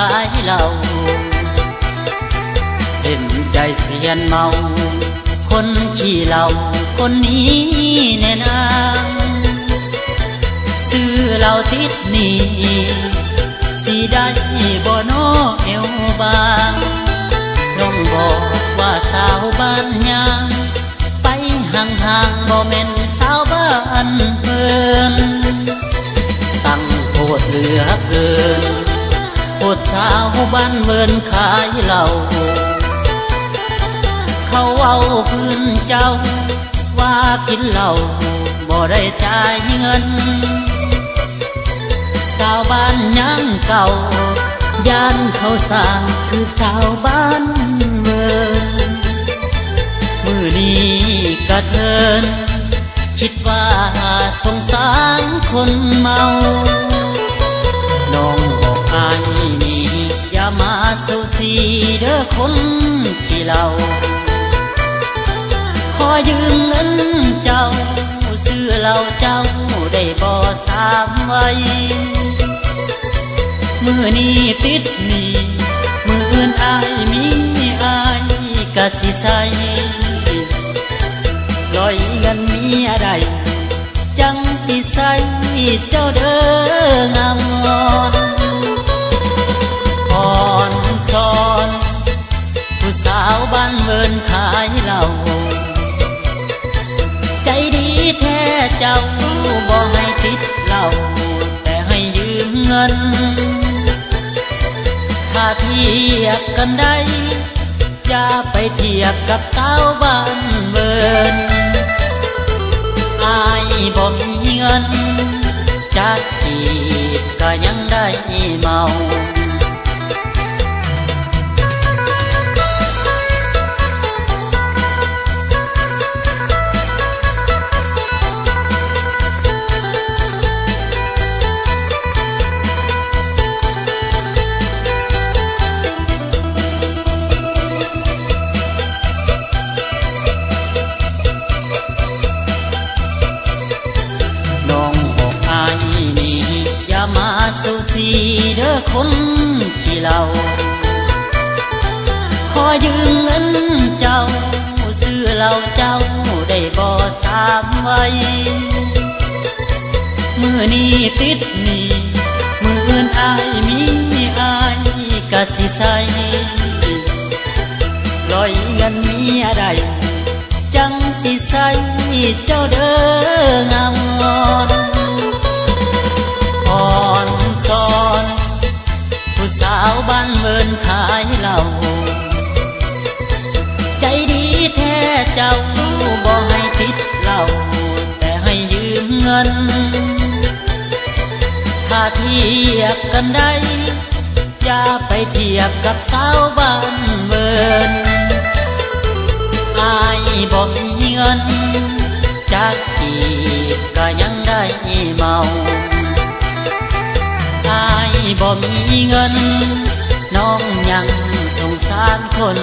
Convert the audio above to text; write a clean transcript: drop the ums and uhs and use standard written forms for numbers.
ายเหล้าเห็นใจเสียนเมาคนขี้เหล้าคนนี้แน่นางซื้อเหล้าติดหนี้สิได้บ่น้อเอวบางน้องบอกว่าสาวบ้านยางไปห่างๆบ่แม่นสาวบ้านเพิ่นตั้งโทษเหลือเกินโทษสาวบ้านเวินขายเหล้าเขาเอาพื้นเจ้าว่ากินเหล้าบ่ได้จ่ายเงินสาวบ้านยังเก่าย่านเขาสร้างคือสาวบ้านเมืองมือนี้กระเทินคิดว่าสงสารคนเมาน้องบอกอายนี่อย่ามาเศร้าซีเด้อคนขี้เหล้าขอยืมเงินเจ้าซื้อเหล้าเจ้าได้บ่สามไว้มือนี้ติดหนี้มืออื่นอายมีอายกะสิใส่ลอยเงินมีอะไรจังสิใส่เจ้าเด้องามงอนอ่อนซอนผู้สาวบ้านเวินขายเหล้าใจดีแท้เจ้าบ่ให้ติดเหล้าแต่ให้ยืมเงินถ้าเทียบกันได้อย่าไปเทียบกับสาวบ้านเวินอายบ่มีเงินจากจีบก็ยังได้เมามาสูสีเด้อคนขี้เหล้าขอยืมเงินเจ้าซื้อเหล้าเจ้าได้บ่สามไว้มือนี้ติดหนี้มืออื่นอายมีอายกะสิใส่ลอยเงินมีอะไรจังสิใส่เจ้าเด้องามงอนอ่อนซอนผู้สาวบ้านเวินขายเหล้าใจดีแท้เจ้าบ่ให้ติดเหล้าแต่ให้ยืมเงินถ้าเทียบกันได้อย่าไปเทียบกับสาวบ้านเวินอายบ่มีเงินจากจีบก็ยังได้เมาอายบ่มีเงินน้องยังสงสารคน